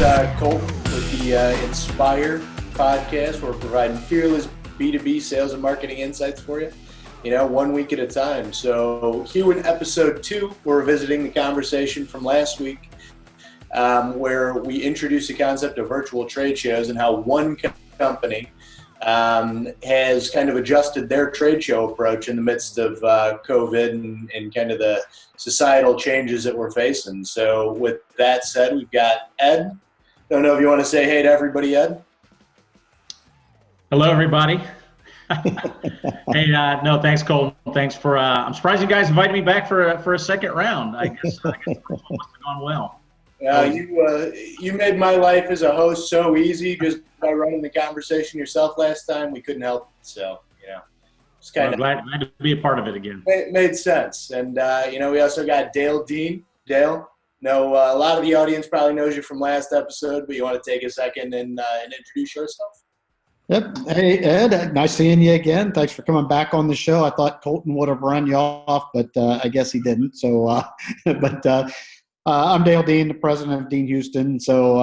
Colton with the Inspire podcast. We're providing fearless B2B sales and marketing insights for you, 1 week at a time. So here in episode 2, we're revisiting the conversation from last week where we introduced the concept of virtual trade shows and how one company has kind of adjusted their trade show approach in the midst of COVID and kind of the societal changes that we're facing. So with that said, we've got Ed. Don't know if you want to say hey to everybody, Ed. Hello, everybody. Hey, no, thanks, Colton. Thanks for, I'm surprised you guys invited me back for a second round. I guess the first one must have gone well. You made my life as a host so easy just by running the conversation yourself last time. We couldn't help it. So, it's kind of glad to be a part of it again. Made sense. And, we also got Dale Dean. Dale, a lot of the audience probably knows you from last episode, but you want to take a second and introduce yourself? Yep. Hey, Ed, nice seeing you again. Thanks for coming back on the show. I thought Colton would have run you off, but I guess he didn't. So, I'm Dale Dean, the president of DeanHouston. So,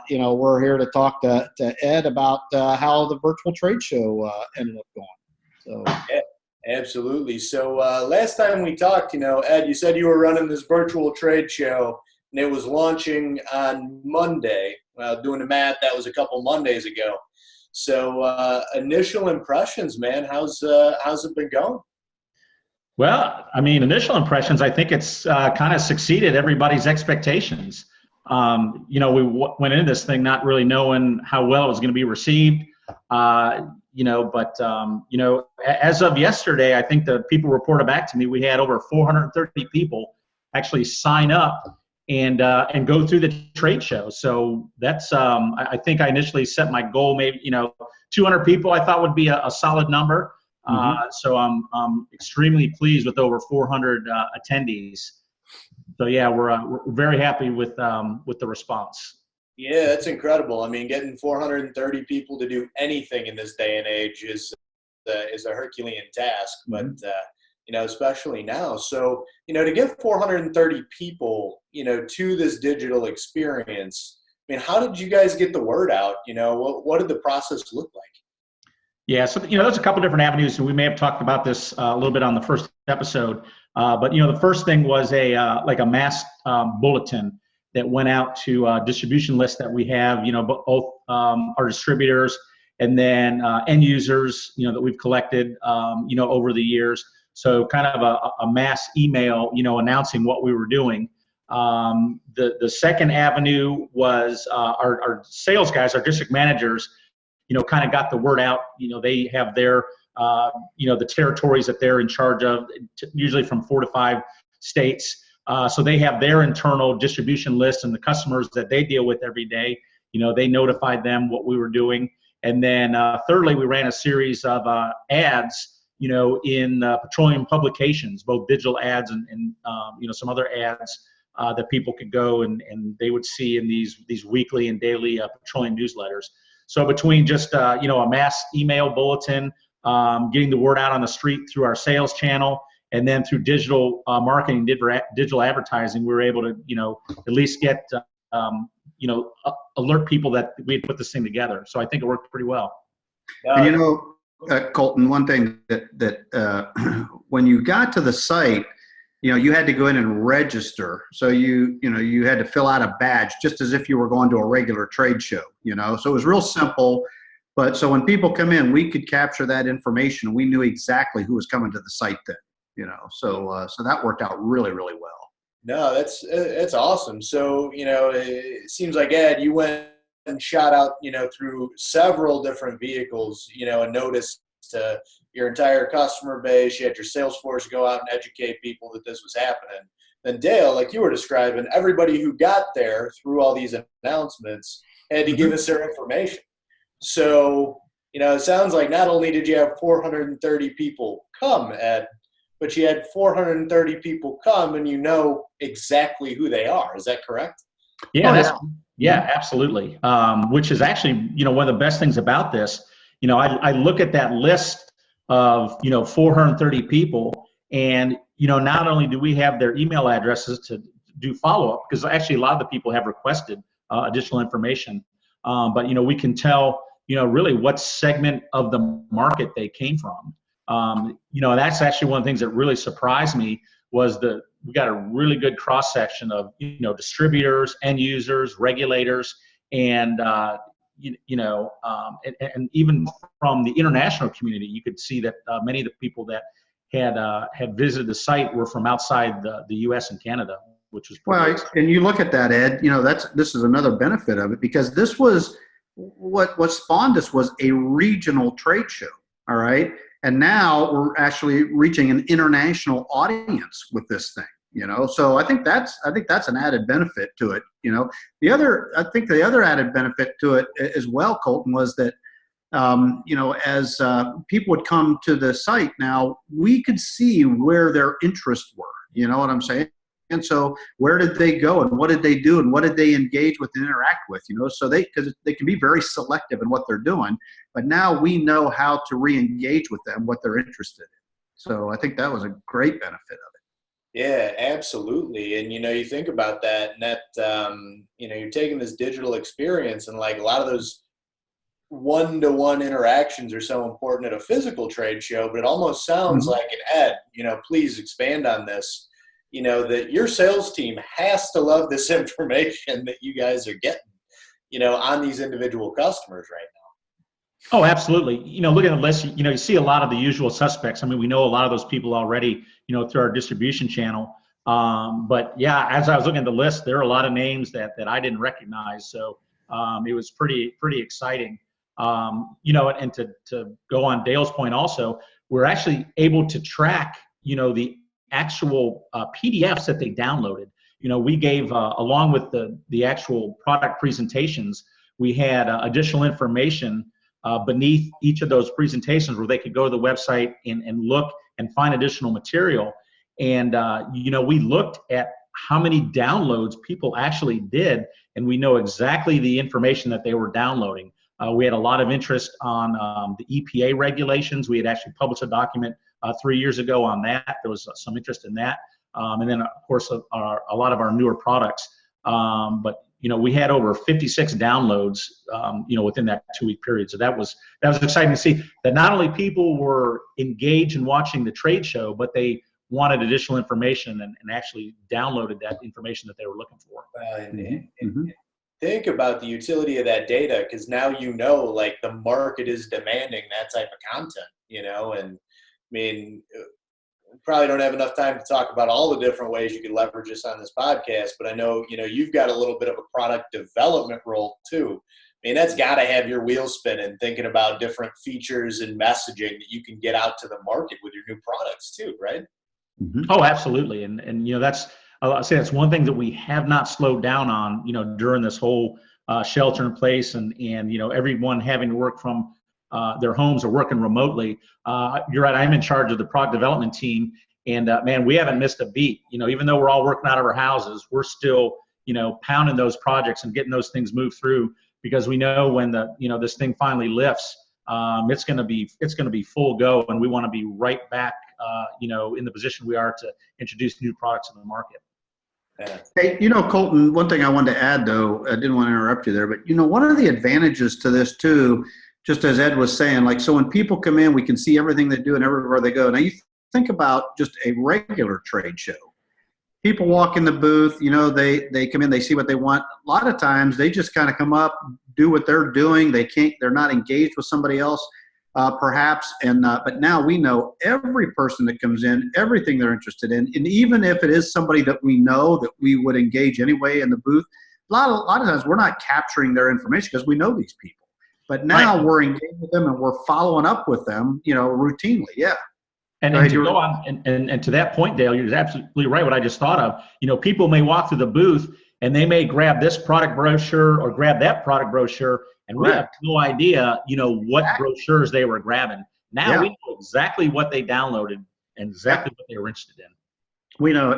we're here to talk to Ed about how the virtual trade show ended up going. So, yeah, absolutely. So, last time we talked, Ed, you said you were running this virtual trade show, and it was launching on Monday. Well, doing the math, that was a couple Mondays ago. So, initial impressions, man, how's it been going? Well, initial impressions, I think it's kind of succeeded everybody's expectations. We went into this thing not really knowing how well it was going to be received, as of yesterday, I think the people reported back to me, we had over 430 people actually sign up and go through the trade show. So that's, I think I initially set my goal, maybe, 200 people I thought would be a solid number. So I'm extremely pleased with over 400 attendees. So yeah, we're very happy with the response. Yeah, that's incredible. Getting 430 people to do anything in this day and age is a Herculean task, but especially now. So to get 430 people to this digital experience, how did you guys get the word out? What did the process look like? Yeah, so there's a couple different avenues, and we may have talked about this a little bit on the first episode. But the first thing was a mass bulletin that went out to a distribution list that we have. Both our distributors and then end users, that we've collected, over the years. So kind of a mass email, announcing what we were doing. The second avenue was our sales guys, our district managers. Kind of got the word out. They have their, the territories that they're in charge of, usually from 4 to 5 states. So they have their internal distribution list and the customers that they deal with every day. They notified them what we were doing. And then thirdly, we ran a series of ads, in petroleum publications, both digital ads and some other ads that people could go and they would see in these weekly and daily petroleum newsletters. So between just, a mass email bulletin, getting the word out on the street through our sales channel, and then through digital marketing, digital advertising, we were able to, at least get, alert people that we had put this thing together. So I think it worked pretty well. And Colton, one thing that when you got to the site, you had to go in and register. So you had to fill out a badge just as if you were going to a regular trade show, So it was real simple. But so when people come in, we could capture that information. We knew exactly who was coming to the site then, So that worked out really, really well. No, that's awesome. So, it seems like, Ed, you went and shot out, through several different vehicles, a notice to your entire customer base. You had your sales force go out and educate people that this was happening. Then Dale, like you were describing, everybody who got there through all these announcements had to give us their information. So, it sounds like not only did you have 430 people come, Ed, but you had 430 people come and exactly who they are. Is that correct? Yeah, yeah, absolutely. Which is actually, one of the best things about this. I look at that list of, 430 people, and, not only do we have their email addresses to do follow-up, because actually a lot of the people have requested additional information. But, we can tell, really what segment of the market they came from. That's actually one of the things that really surprised me was we got a really good cross section of, distributors, end users, regulators, and, and even from the international community, you could see that many of the people that had visited the site were from outside the U.S. and Canada, which was pretty exciting. And you look at that, Ed. This is another benefit of it, because this was what spawned this was a regional trade show. All right, and now we're actually reaching an international audience with this thing. So I think that's an added benefit to it. The other added benefit to it as well, Colton, was that as people would come to the site, now we could see where their interests were. You know what I'm saying? And so where did they go, and what did they do, and what did they engage with and interact with? So because they can be very selective in what they're doing, but now we know how to re-engage with them, what they're interested in. So I think that was a great benefit of it. Yeah, absolutely. And, you think about that, and that, you're taking this digital experience, and like a lot of those one-to-one interactions are so important at a physical trade show, but it almost sounds like an Ed, please expand on this, that your sales team has to love this information that you guys are getting, on these individual customers right now. Oh, absolutely. Look at the list, you see a lot of the usual suspects. I mean, we know a lot of those people already, through our distribution channel. But yeah, as I was looking at the list, there are a lot of names that I didn't recognize. So it was pretty exciting. And to go on Dale's point also, we're actually able to track, the actual PDFs that they downloaded. We gave, along with the actual product presentations, we had additional information beneath each of those presentations where they could go to the website and look and find additional material. And, we looked at how many downloads people actually did, and we know exactly the information that they were downloading. We had a lot of interest on the EPA regulations. We had actually published a document 3 years ago on that. There was some interest in that. And then, of course, a lot of our newer products. But we had over 56 downloads, within that 2-week period. So that was exciting to see that not only people were engaged in watching the trade show, but they wanted additional information and actually downloaded that information that they were looking for. Think about the utility of that data, because now like the market is demanding that type of content, and I mean, probably don't have enough time to talk about all the different ways you could leverage this on this podcast, but I know, you've got a little bit of a product development role too. I mean, that's got to have your wheels spinning, thinking about different features and messaging that you can get out to the market with your new products too, right? Oh, absolutely. And I'll say that's one thing that we have not slowed down on, during this whole shelter in place and everyone having to work from their homes or working remotely. You're right. I'm in charge of the product development team, and man, we haven't missed a beat. Even though we're all working out of our houses, we're still, pounding those projects and getting those things moved through, because we know when this thing finally lifts, it's going to be full go, and we want to be right back, in the position we are to introduce new products in the market. Hey, Colton, one thing I wanted to add, though, I didn't want to interrupt you there, but, one of the advantages to this, too, just as Ed was saying, like, so when people come in, we can see everything they do and everywhere they go. Now, you think about just a regular trade show. People walk in the booth, they come in, they see what they want. A lot of times, they just kind of come up, do what they're doing. They're not engaged with somebody else, perhaps. But now we know every person that comes in, everything they're interested in. And even if it is somebody that we know that we would engage anyway in the booth, a lot of times we're not capturing their information because we know these people. But now we're engaged with them and we're following up with them, routinely. Yeah. And to go on, and to that point, Dale, you're absolutely right. What I just thought of, people may walk through the booth and they may grab this product brochure or grab that product brochure, and we have no idea, what brochures they were grabbing. Now we know exactly what they downloaded and exactly what they were interested in. We know,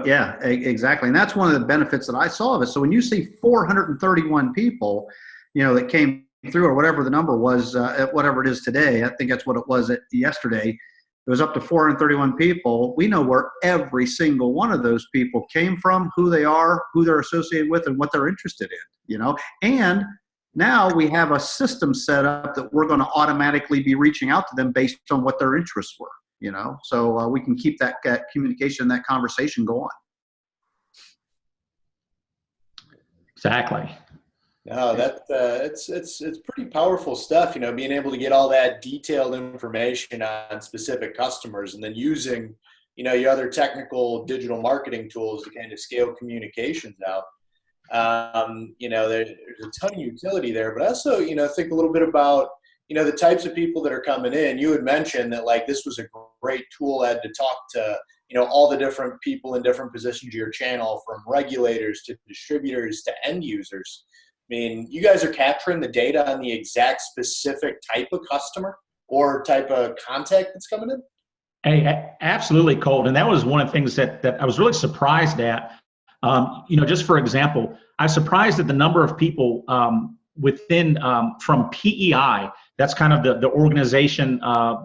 exactly. And that's one of the benefits that I saw of it. So when you see 431 people, that came through, or whatever the number was, whatever it is today, I think that's what it was yesterday. It was up to 431 people. We know where every single one of those people came from, who they are, who they're associated with, and what they're interested in. And now we have a system set up that we're going to automatically be reaching out to them based on what their interests were, so we can keep that communication, that conversation going. Exactly. No, it's pretty powerful stuff, being able to get all that detailed information on specific customers and then using, your other technical digital marketing tools to kind of scale communications out. There's a ton of utility there, but also, think a little bit about, the types of people that are coming in. You had mentioned that like this was a great tool, Ed, to talk to, all the different people in different positions of your channel, from regulators to distributors to end users. I mean, you guys are capturing the data on the exact specific type of customer or type of contact that's coming in? Hey, absolutely, Colton. And that was one of the things that I was really surprised at. Just for example, I was surprised at the number of people within from PEI. That's kind of the organization,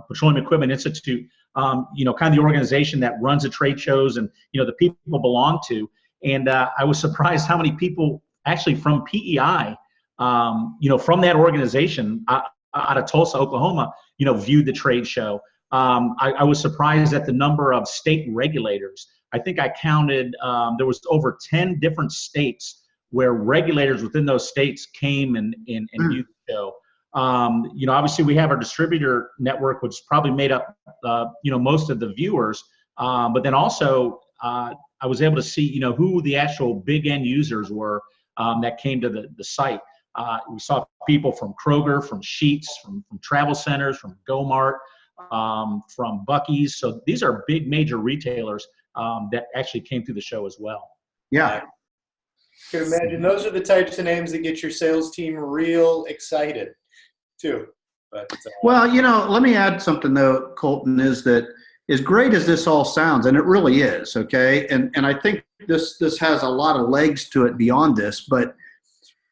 Petroleum Equipment Institute. Kind of the organization that runs the trade shows and the people belong to. And I was surprised how many people actually from PEI, from that organization out of Tulsa, Oklahoma, viewed the trade show. I was surprised at the number of state regulators. I think I counted, there was over 10 different states where regulators within those states came and viewed the show. Obviously we have our distributor network, which probably made up, most of the viewers. But then also I was able to see, who the actual big end users were that came to the site. We saw people from Kroger, from Sheetz, from travel centers, from Gomart, from Buc-ee's. So these are big major retailers that actually came through the show as well. Yeah. I can imagine those are the types of names that get your sales team real excited too. But well, let me add something though, Colton, is that as great as this all sounds, and it really is, okay, and I think this has a lot of legs to it beyond this, but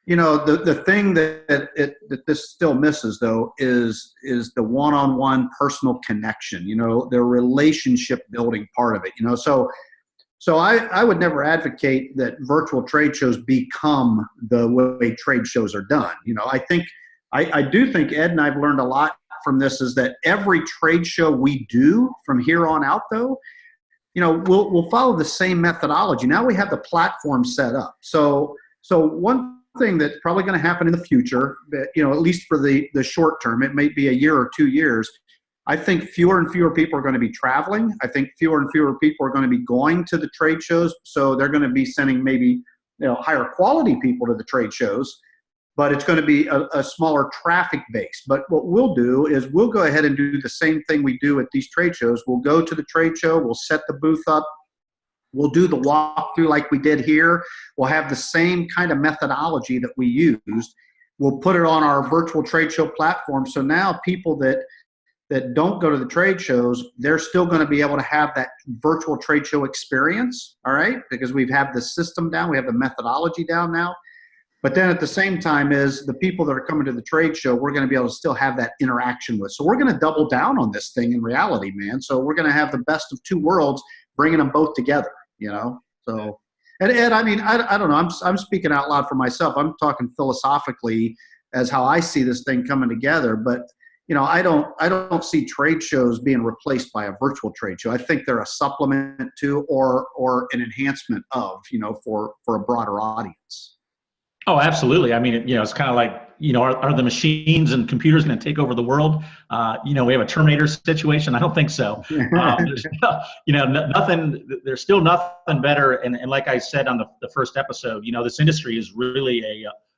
the thing that this still misses though is the one-on-one personal connection, the relationship building part of it, so I would never advocate that virtual trade shows become the way trade shows are done. I do think Ed and I've learned a lot from this, is that every trade show we do from here on out though, we'll follow the same methodology. Now we have the platform set up. So one thing that's probably going to happen in the future, at least for the short term, it may be a year or 2 years. I think fewer and fewer people are going to be traveling. I think fewer and fewer people are going to be going to the trade shows. So they're going to be sending maybe higher quality people to the trade shows, but it's going to be a smaller traffic base. But what we'll do is we'll go ahead and do the same thing we do at these trade shows. We'll go to the trade show, we'll set the booth up, we'll do the walkthrough like we did here. We'll have the same kind of methodology that we used. We'll put it on our virtual trade show platform. So now people that don't go to the trade shows, they're still going to be able to have that virtual trade show experience, all right? Because we've had the system down, we have the methodology down now. But then at the same time is the people that are coming to the trade show, we're going to be able to still have that interaction with. So we're going to double down on this thing in reality, man. So we're going to have the best of two worlds, bringing them both together, So, and Ed, I mean, I don't know. I'm speaking out loud for myself. I'm talking philosophically as how I see this thing coming together. But I don't see trade shows being replaced by a virtual trade show. I think they're a supplement to or an enhancement of, for a broader audience. Oh, absolutely. I mean, it's kind of like, are the machines and computers going to take over the world? We have a Terminator situation. I don't think so. There's, nothing. There's still nothing better. And like I said on the first episode, this industry is really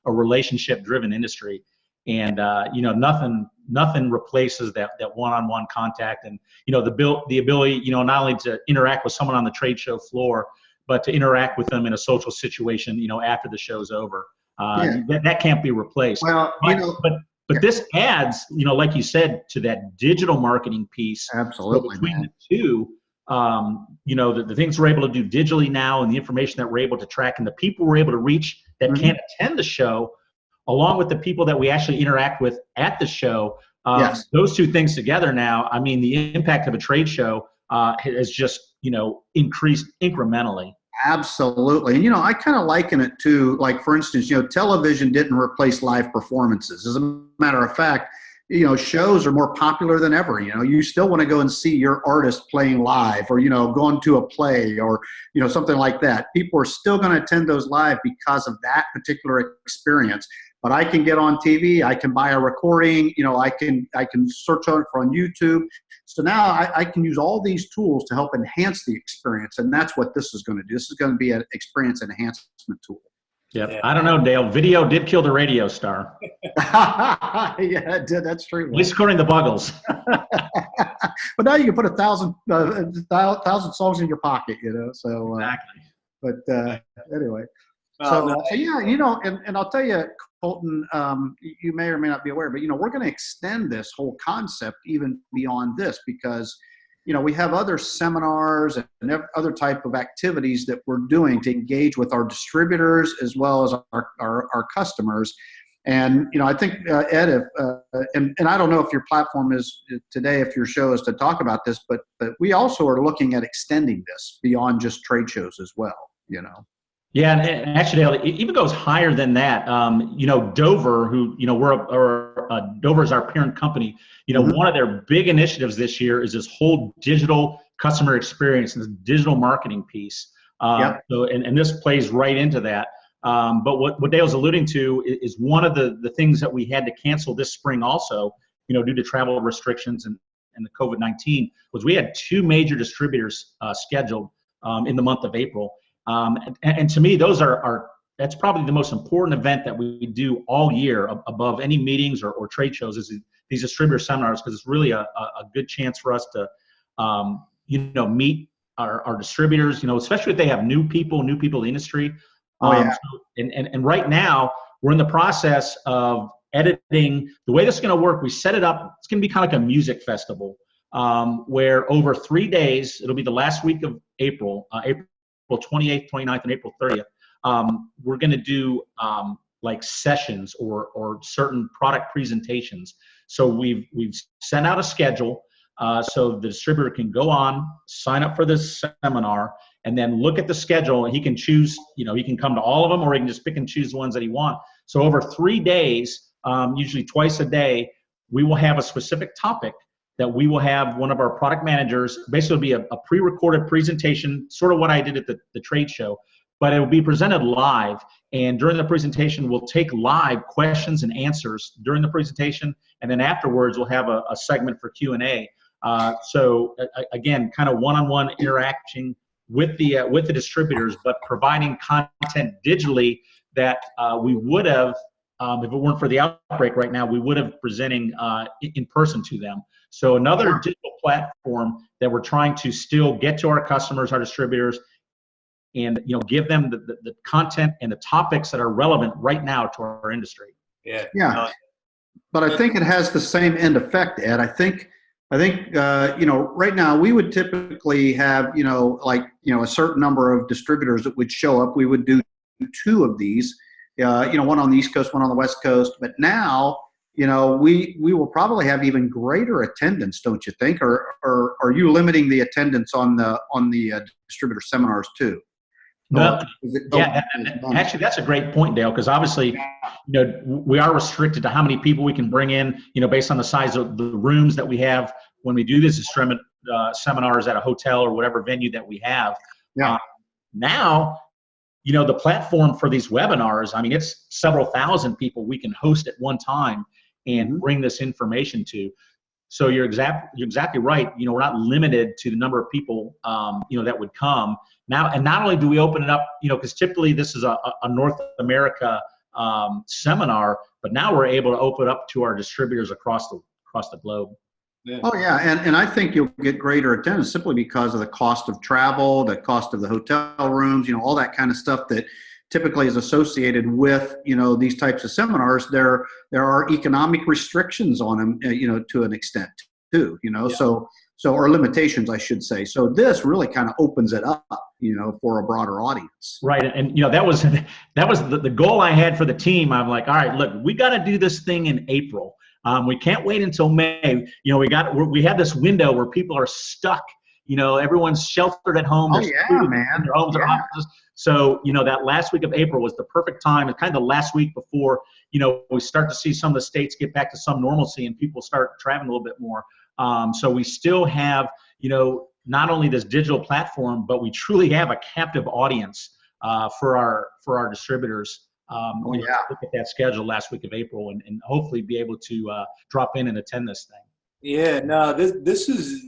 a relationship-driven industry, and nothing replaces that one-on-one contact, and the ability, not only to interact with someone on the trade show floor, but to interact with them in a social situation, after the show's over. That can't be replaced. Well, but this adds, like you said, to that digital marketing piece. Absolutely. So between the two, the things we're able to do digitally now, and the information that we're able to track, and the people we're able to reach that can't attend the show, along with the people that we actually interact with at the show. Those two things together now, I mean, the impact of a trade show has just, increased incrementally. Absolutely. And, I kind of liken it to, like, for instance, television didn't replace live performances. As a matter of fact, shows are more popular than ever. You still want to go and see your artist playing live, or, going to a play, or, something like that. People are still going to attend those live because of that particular experience. But I can get on TV, I can buy a recording, I can search on it on YouTube. So now I can use all these tools to help enhance the experience, and that's what this is going to do. This is going to be an experience enhancement tool. Yep. Yeah. I don't know, Dale. Video did kill the radio star. Yeah, it did. That's true. At least according to Buggles. But now you can put 1,000 songs in your pocket, So exactly. But anyway. So yeah, and I'll tell you, Colton, you may or may not be aware, but we're going to extend this whole concept even beyond this, because we have other seminars and other type of activities that we're doing to engage with our distributors as well as our customers. And I think Ed, and I don't know if your platform is today, if your show is to talk about this, but we also are looking at extending this beyond just trade shows as well. Yeah, and actually, Dale, it even goes higher than that. Dover, who Dover is our parent company. One of their big initiatives this year is this whole digital customer experience and this digital marketing piece. So, and this plays right into that. But what Dale's alluding to is one of the things that we had to cancel this spring also, due to travel restrictions and the COVID-19, was we had 2 major distributors scheduled in the month of April. And to me, that's probably the most important event that we do all year above any meetings or trade shows, is these distributor seminars, because it's really a good chance for us to, meet our distributors, especially if they have new people in the industry. And right now we're in the process of editing. The way this is going to work, we set it up, it's going to be kind of like a music festival, where over 3 days, it'll be the last week of April 28th, 29th, and April 30th, we're going to do like sessions or certain product presentations. So we've sent out a schedule so the distributor can go on, sign up for this seminar, and then look at the schedule. And he can choose, he can come to all of them, or he can just pick and choose the ones that he wants. So over 3 days, usually twice a day, we will have a specific topic that we will have one of our product managers, basically it'll be a pre-recorded presentation, sort of what I did at the trade show, but it will be presented live. And during the presentation, we'll take live questions and answers during the presentation. And then afterwards, we'll have a segment for Q&A. So again, kind of one-on-one interaction with the distributors, but providing content digitally that we would have, if it weren't for the outbreak right now, we would have presenting in person to them. So another digital platform that we're trying to still get to our customers, our distributors, and give them the content and the topics that are relevant right now to our industry. Yeah. But I think it has the same end effect, Ed. I think right now we would typically have a certain number of distributors that would show up. We would do 2 of these, one on the East Coast, one on the West Coast. But now, we will probably have even greater attendance, don't you think? Or are you limiting the attendance on the distributor seminars too? No, actually, that's a great point, Dale, because obviously, we are restricted to how many people we can bring in, based on the size of the rooms that we have when we do these seminars at a hotel or whatever venue that we have. Now, the platform for these webinars, I mean, it's several thousand people we can host at one time and bring this information to. So you're exactly right. We're not limited to the number of people, that would come now. And not only do we open it up, because typically this is a North America seminar, but now we're able to open up to our distributors across the globe. Yeah. Oh yeah, and I think you'll get greater attendance simply because of the cost of travel, the cost of the hotel rooms, all that kind of stuff that typically is associated with these types of seminars. There are economic restrictions on them, to an extent too, so or limitations, I should say. So this really kind of opens it up, for a broader audience. Right, and that was the goal I had for the team. I'm like, all right, look, we got to do this thing in April. We can't wait until May. We have this window where people are stuck, everyone's sheltered at home. Oh There's yeah, food man. in their homes or Yeah. offices. So, that last week of April was the perfect time. It's kind of the last week before, we start to see some of the states get back to some normalcy and people start traveling a little bit more. So we still have, not only this digital platform, but we truly have a captive audience for our distributors. Oh, To yeah. look at that schedule last week of April and hopefully be able to drop in and attend this thing. Yeah, no, this is,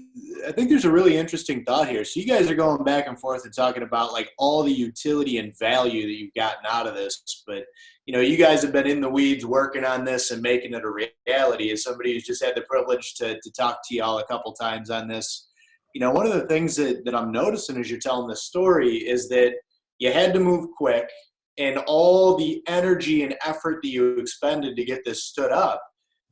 I think there's a really interesting thought here. So you guys are going back and forth and talking about like all the utility and value that you've gotten out of this, but you guys have been in the weeds working on this and making it a reality. As somebody who's just had the privilege to talk to y'all a couple times on this, one of the things that I'm noticing as you're telling this story is that you had to move quick, and all the energy and effort that you expended to get this stood up,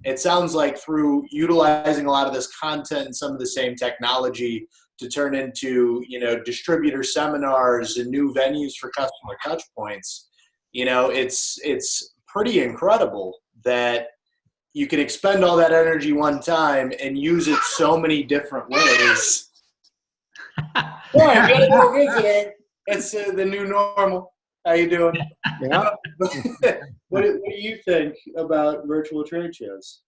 it sounds like through utilizing a lot of this content and some of the same technology to turn into, distributor seminars and new venues for customer touch points. It's pretty incredible that you can expend all that energy one time and use it so many different ways. Boy, I'm getting more visiting. It's the new normal. How you doing? Yeah. What do you think about virtual trade shows?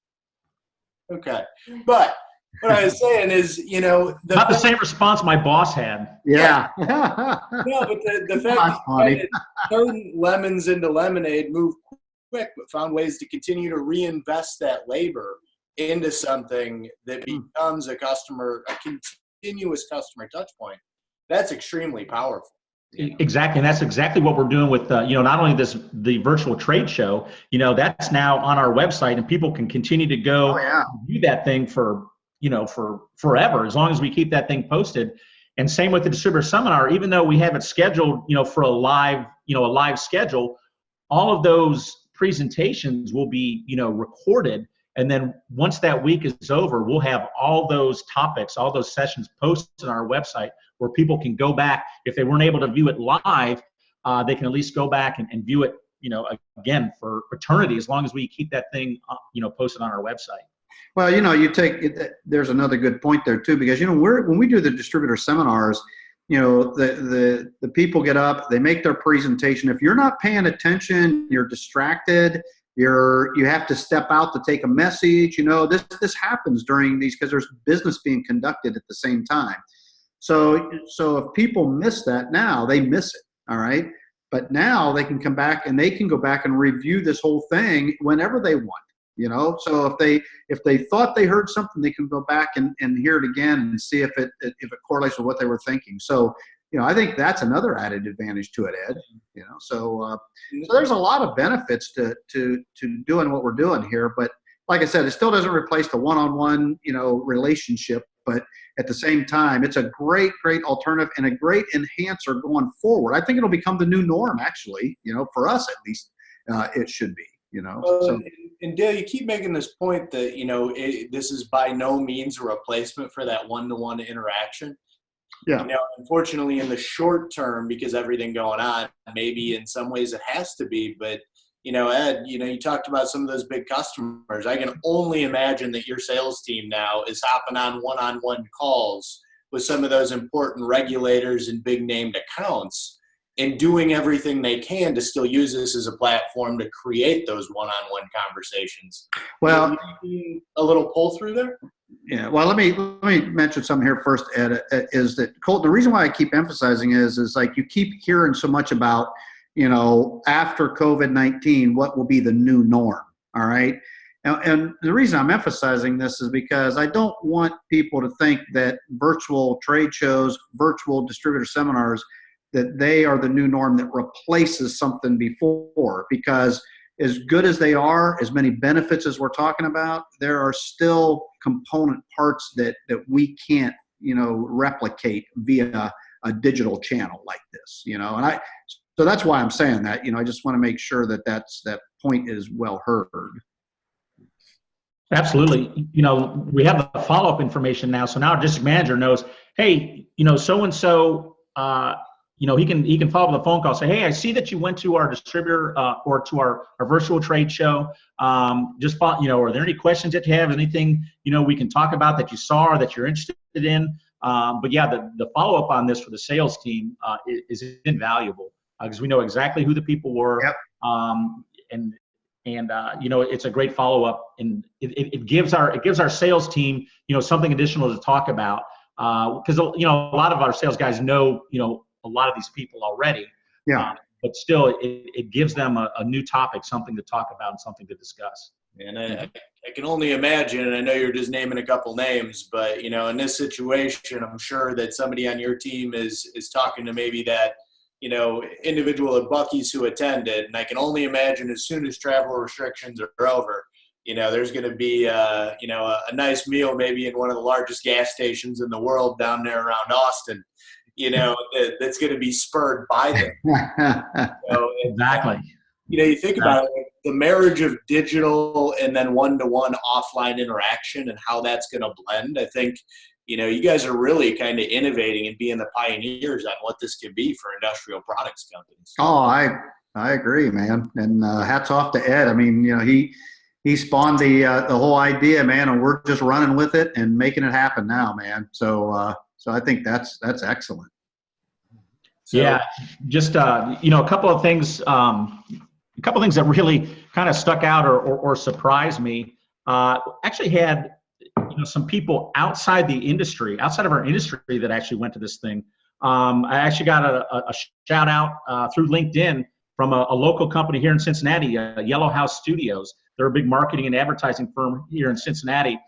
Okay, but what I was saying is, Not the same response my boss had. Yeah. No, but the fact That's that funny. you had to turn lemons into lemonade, move quick, but found ways to continue to reinvest that labor into something that becomes a continuous customer touch point. That's extremely powerful. Exactly, and that's exactly what we're doing with not only the virtual trade show. That's now on our website, and people can continue to go view that thing for forever, as long as we keep that thing posted. And same with the distributor seminar. Even though we have it scheduled for a live schedule, all of those presentations will be recorded, and then once that week is over, we'll have all those topics, all those sessions posted on our website, where people can go back. If they weren't able to view it live, they can at least go back and view it, again for eternity, as long as we keep that thing, posted on our website. Well, you take it, there's another good point there too, because when we do the distributor seminars, the people get up, they make their presentation. If you're not paying attention, you're distracted. You have to step out to take a message. This happens during these, because there's business being conducted at the same time. So if people miss that now, they miss it. All right. But now they can come back and they can go back and review this whole thing whenever they want. So if they thought they heard something, they can go back and hear it again and see if it correlates with what they were thinking. So, I think that's another added advantage to it, Ed. So there's a lot of benefits to doing what we're doing here. But like I said, it still doesn't replace the one-on-one, relationship. But at the same time, it's a great alternative and a great enhancer going forward. I think it'll become the new norm, actually, for us at least. It should be, Well, and Dale, you keep making this point that, this is by no means a replacement for that one-to-one interaction. Yeah. Unfortunately, in the short term, because everything going on, maybe in some ways it has to be. But, Ed, you talked about some of those big customers. I can only imagine that your sales team now is hopping on one-on-one calls with some of those important regulators and big named accounts, and doing everything they can to still use this as a platform to create those one-on-one conversations. Well, a little pull through there. Yeah. Well, let me mention something here first, Ed. Is that Colton? The reason why I keep emphasizing is like you keep hearing so much about after COVID-19, what will be the new norm? All right. And the reason I'm emphasizing this is because I don't want people to think that virtual trade shows, virtual distributor seminars, that they are the new norm that replaces something before. Because as good as they are, as many benefits as we're talking about, there are still component parts that we can't, replicate via a digital channel like this, and so that's why I'm saying that, I just want to make sure that that point is well heard. Absolutely. We have the follow-up information now. So now our district manager knows, hey, so-and-so, he can follow up with a phone call, say, hey, I see that you went to our distributor or to our virtual trade show. Just follow, are there any questions that you have? Anything, we can talk about that you saw or that you're interested in? But yeah, the follow-up on this for the sales team is invaluable because we know exactly who the people were. Yep. And it's a great follow-up, and it gives our sales team, something additional to talk about. Because, a lot of our sales guys know, a lot of these people already. Yeah. But still, it gives them a new topic, something to talk about and something to discuss. And I can only imagine, and I know you're just naming a couple names, but, in this situation, I'm sure that somebody on your team is talking to maybe that, individual at Buc-ee's who attended. And I can only imagine as soon as travel restrictions are over, there's going to be, a nice meal maybe in one of the largest gas stations in the world down there around Austin, that's going to be spurred by them. Exactly. You think about it, the marriage of digital and then one-to-one offline interaction and how that's going to blend. I think, you guys are really kind of innovating and being the pioneers on what this can be for industrial products companies. Oh, I agree, man. And hats off to Ed. I mean, he spawned the whole idea, man, and we're just running with it and making it happen now, man. So I think that's excellent. So, yeah, just a couple of things that really kind of stuck out or surprised me. Actually had some people outside of our industry that actually went to this thing. I actually got a shout out through LinkedIn from a local company here in Cincinnati, Yellow House Studios. They're a big marketing and advertising firm here in Cincinnati.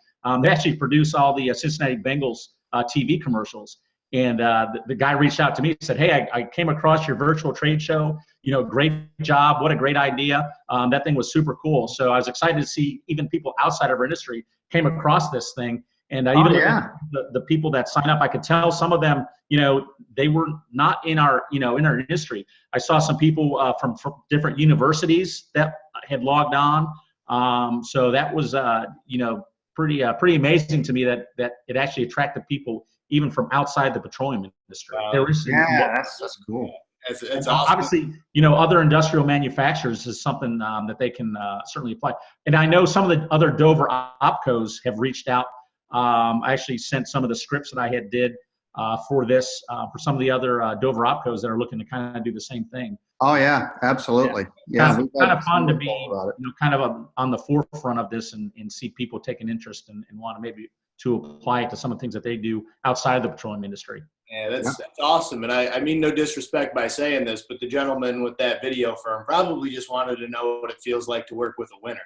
They actually produce all the Cincinnati Bengals TV commercials. And the guy reached out to me and said, "Hey, I came across your virtual trade show. Great job. What a great idea. That thing was super cool." So I was excited to see even people outside of our industry came across this thing. And even the people that sign up, I could tell some of them, they were not in our industry. I saw some people from different universities that had logged on. So that was, pretty amazing to me that it actually attracted people even from outside the petroleum industry. That's cool. It's awesome. Obviously, other industrial manufacturers is something that they can certainly apply. And I know some of the other Dover opcos have reached out. I actually sent some of the scripts that I had did for this for some of the other Dover opcos that are looking to kind of do the same thing. Oh yeah, absolutely. Yeah, kind of fun to be kind of on the forefront of this and see people taking interest and want to maybe to apply it to some of the things that they do outside of the petroleum industry. Yeah, that's awesome. And I mean no disrespect by saying this, but the gentleman with that video firm probably just wanted to know what it feels like to work with a winner.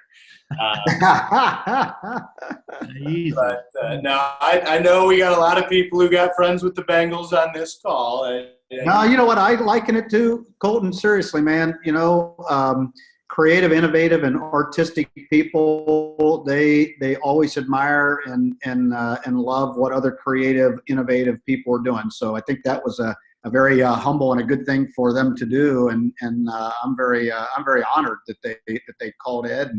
But no, I know we got a lot of people who got friends with the Bengals on this call. No, you know what? I liken it to, Colton, seriously, man. Creative, innovative, and artistic people, they always admire and love what other creative, innovative people are doing. So I think that was a very humble and a good thing for them to do. And I'm very honored that they called Ed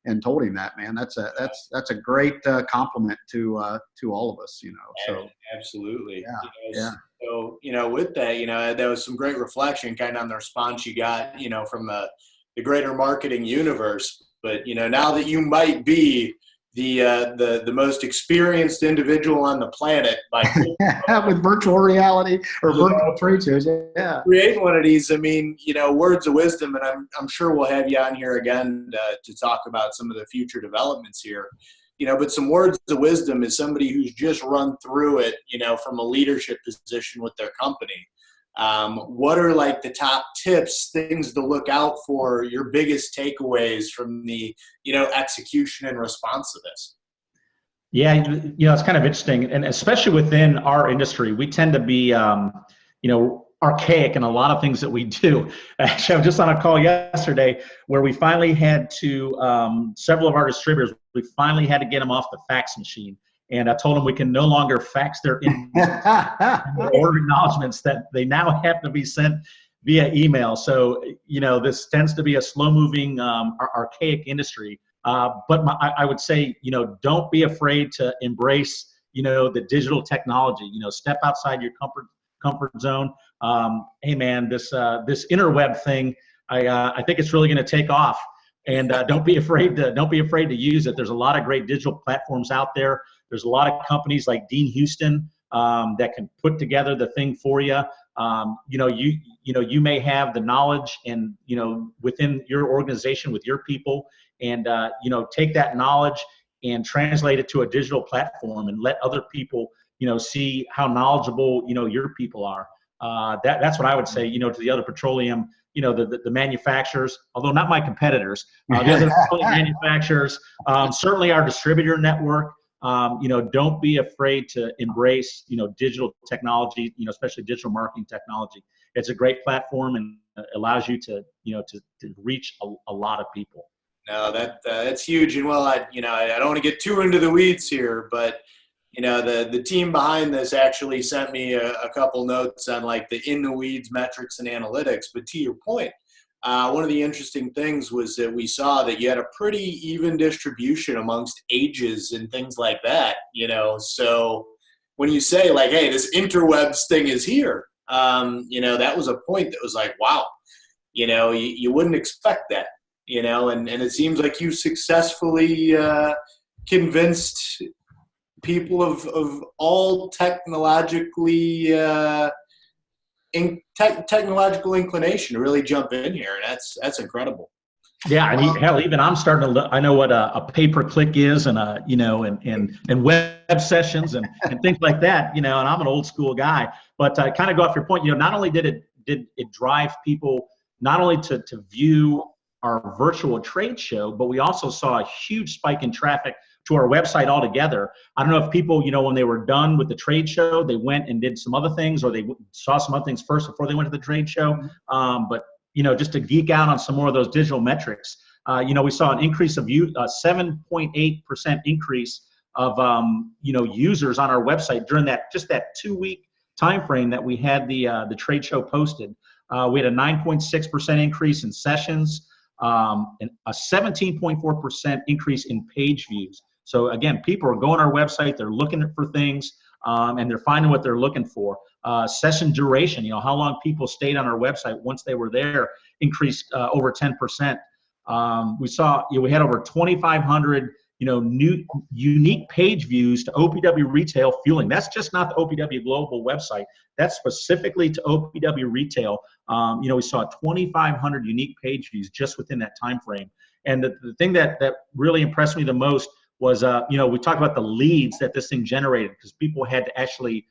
and told him that, man. That's a great compliment to all of us, So absolutely. Yeah. So with that, there was some great reflection kind of on the response you got, from the greater marketing universe. But now that you might be the most experienced individual on the planet by with virtual reality or virtual trade shows, create one of these. I mean, words of wisdom, and I'm sure we'll have you on here again to talk about some of the future developments here. But some words of wisdom is somebody who's just run through it, from a leadership position with their company. What are like the top tips, things to look out for, your biggest takeaways from the, execution and response to this? Yeah, it's kind of interesting. And especially within our industry, we tend to be, archaic in a lot of things that we do. Actually, I was just on a call yesterday where we finally had to, several of our distributors, we finally had to get them off the fax machine. And I told them we can no longer fax their order acknowledgments, that they now have to be sent via email. So, this tends to be a slow-moving, archaic industry. But I would say, don't be afraid to embrace, the digital technology. Step outside your comfort zone. Hey, man, this interweb thing, I think it's really going to take off. And don't be afraid to use it. There's a lot of great digital platforms out there. There's a lot of companies like DeanHouston that can put together the thing for you. You may have the knowledge and, within your organization with your people, and, take that knowledge and translate it to a digital platform and let other people, see how knowledgeable, your people are. That's what I would say, to the other petroleum, the manufacturers, although not my competitors, the other petroleum manufacturers, certainly our distributor network. Don't be afraid to embrace, digital technology, especially digital marketing technology. It's a great platform and allows you to, to reach a lot of people. No, that's huge. And well, I don't want to get too into the weeds here, but the team behind this actually sent me a couple notes on like the in the weeds metrics and analytics. But to your point, one of the interesting things was that we saw that you had a pretty even distribution amongst ages and things like that, So when you say like, hey, this interwebs thing is here, that was a point that was like, wow, you wouldn't expect that, and it seems like you successfully convinced people of all technologically technological inclination to really jump in here, and that's incredible. Yeah, and hell, even I'm starting to. I know what a pay-per-click is, and and web sessions and things like that. And I'm an old school guy, but kind of go off your point. Not only did it drive people not only to view our virtual trade show, but we also saw a huge spike in traffic to our website altogether. I don't know if people, when they were done with the trade show, they went and did some other things, or they saw some other things first before they went to the trade show. But just to geek out on some more of those digital metrics, we saw an increase of 7.8% increase of users on our website during that 2-week time frame that we had the trade show posted. We had a 9.6% increase in sessions, and a 17.4% increase in page views. So again, people are going to our website, they're looking for things, and they're finding what they're looking for. Session duration, how long people stayed on our website once they were there, increased over 10%. We saw, we had over 2,500, new unique page views to OPW Retail Fueling. That's just not the OPW Global website. That's specifically to OPW Retail. We saw 2,500 unique page views just within that time frame. And the thing that really impressed me the most was, we talked about the leads that this thing generated, because people had to actually,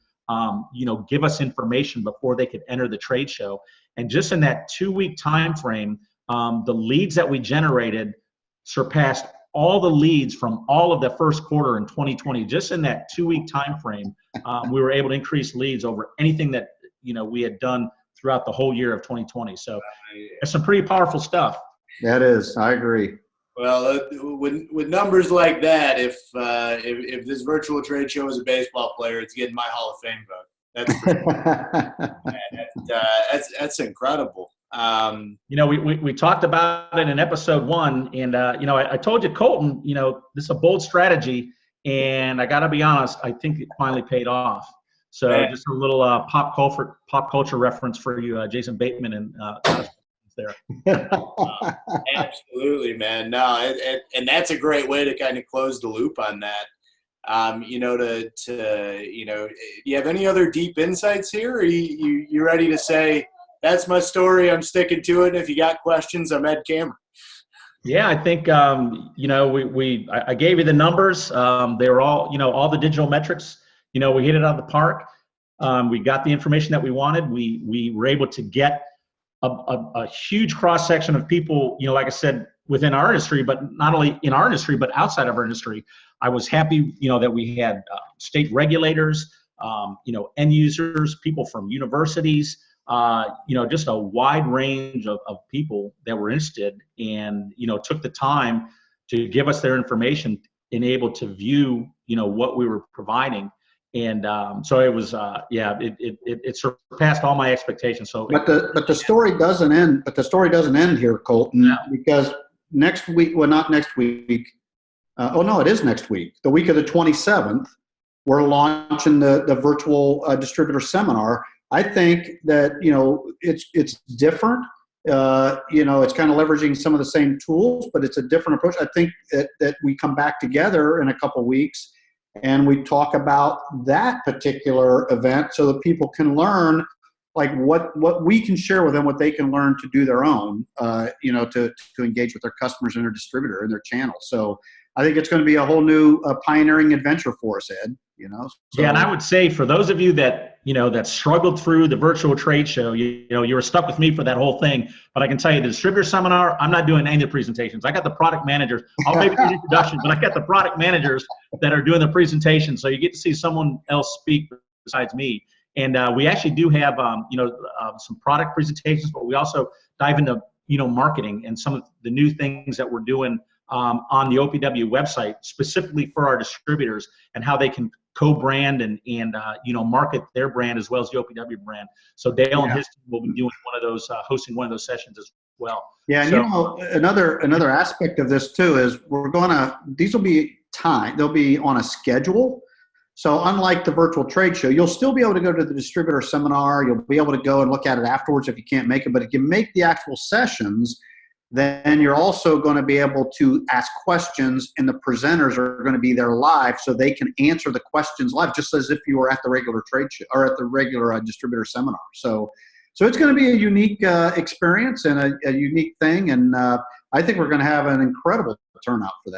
give us information before they could enter the trade show. And just in that 2-week time frame, the leads that we generated surpassed all the leads from all of the first quarter in 2020. Just in that 2-week time frame, we were able to increase leads over anything that we had done throughout the whole year of 2020. So it's some pretty powerful stuff. That is, I agree. Well, with numbers like that, if this virtual trade show is a baseball player, it's getting my Hall of Fame vote. That's for sure. That's incredible. We talked about it in episode 1, and I told you, Colton, this is a bold strategy, and I got to be honest, I think it finally paid off. So just a little pop culture reference for you, Jason Bateman and there. Absolutely, man. No, and that's a great way to kind of close the loop on that. Do you have any other deep insights here? Or you ready to say, that's my story, I'm sticking to it, and if you got questions, I'm Ed Kammerer? Yeah, I think, I gave you the numbers. They were all the digital metrics, we hit it out of the park. We got the information that we wanted. We were able to get a huge cross section of people, like I said, within our industry, but not only in our industry, but outside of our industry. I was happy, that we had state regulators, end users, people from universities, just a wide range of people that were interested and, took the time to give us their information and able to view, what we were providing. And so it was, it surpassed all my expectations. So, but the story doesn't end. But the story doesn't end here, Colton, because next week, well, not next week. It is next week. The week of the 27th, we're launching the virtual distributor seminar. I think that it's different. It's kind of leveraging some of the same tools, but it's a different approach. I think that we come back together in a couple of weeks. and we talk about that particular event so that people can learn like what we can share with them, what they can learn to do their own, to engage with their customers and their distributor and their channel. So I think it's going to be a whole new pioneering adventure for us, Ed. So. Yeah, and I would say for those of you that that struggled through the virtual trade show, you were stuck with me for that whole thing. But I can tell you, the distributor seminar, I'm not doing any of the presentations. I got the product managers. I'll maybe do an introduction, but I got the product managers that are doing the presentation. So you get to see someone else speak besides me. And we actually do have some product presentations, but we also dive into marketing and some of the new things that we're doing on the OPW website specifically for our distributors and how they can co-brand and market their brand as well as the OPW brand. So Dale and his team will be doing one of those, hosting one of those sessions as well. Yeah, and another aspect of this too is these will be timed. They'll be on a schedule. So unlike the virtual trade show, you'll still be able to go to the distributor seminar. You'll be able to go and look at it afterwards if you can't make it. But if you make the actual sessions, then you're also going to be able to ask questions, and the presenters are going to be there live so they can answer the questions live, just as if you were at the regular trade show or at the regular distributor seminar. So it's going to be a unique experience and a unique thing, and I think we're going to have an incredible turnout for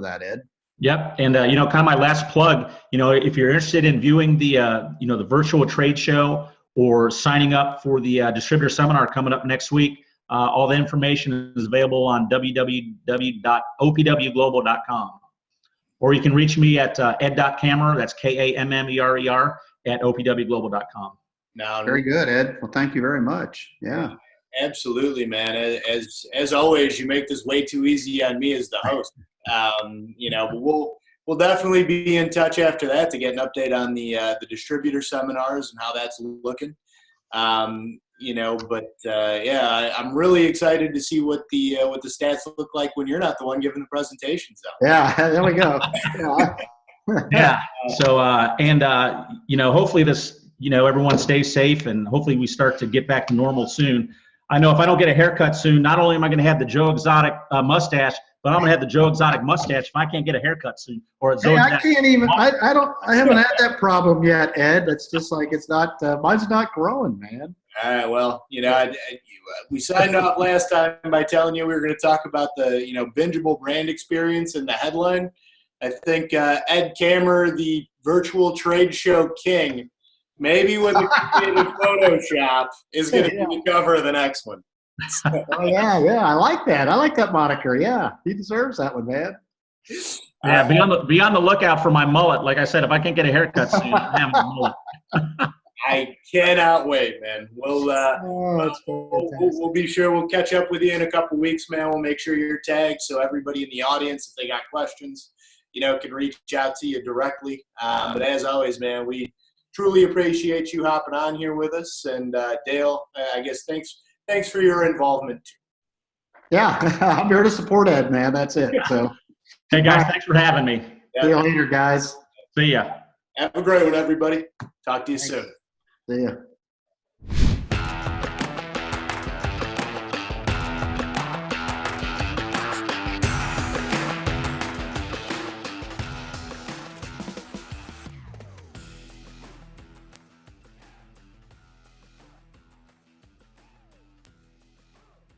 that, Ed. Yep, and kind of my last plug. If you're interested in viewing the the virtual trade show or signing up for the distributor seminar coming up next week, all the information is available on www.opwglobal.com. Or you can reach me at ed.kammerer, that's Kammerer, at opwglobal.com. Now, very good, Ed. Well, thank you very much. Yeah. Absolutely, man. As always, you make this way too easy on me as the host. But we'll definitely be in touch after that to get an update on the distributor seminars and how that's looking. I'm really excited to see what the stats look like when you're not the one giving the presentations out. Yeah, there we go. Yeah. So hopefully this everyone stays safe, and hopefully we start to get back to normal soon. I know if I don't get a haircut soon, not only am I going to have the Joe Exotic mustache, but I'm going to have the Joe Exotic mustache if I can't get a haircut soon. Or a Zoe I can't even. I haven't had that problem yet, Ed. It's just like it's not. Mine's not growing, man. All right. Well, we signed off last time by telling you we were going to talk about the Bingeable brand experience in the headline. I think Ed Kammerer, the virtual trade show king, maybe with a creative Photoshop, is going to be the cover of the next one. Oh yeah, I like that. I like that moniker. Yeah, he deserves that one, man. Yeah, be on the lookout for my mullet. Like I said, if I can't get a haircut soon, I have a mullet. I cannot wait, man. We'll be sure we'll catch up with you in a couple weeks, man. We'll make sure you're tagged so everybody in the audience, if they got questions, can reach out to you directly. But as always, man, we truly appreciate you hopping on here with us. And Dale, I guess thanks for your involvement too. Yeah, I'm here to support Ed, man. That's it. So, hey guys, thanks for having me. See you later, guys. See ya. Have a great one, everybody. Talk to you soon. See ya.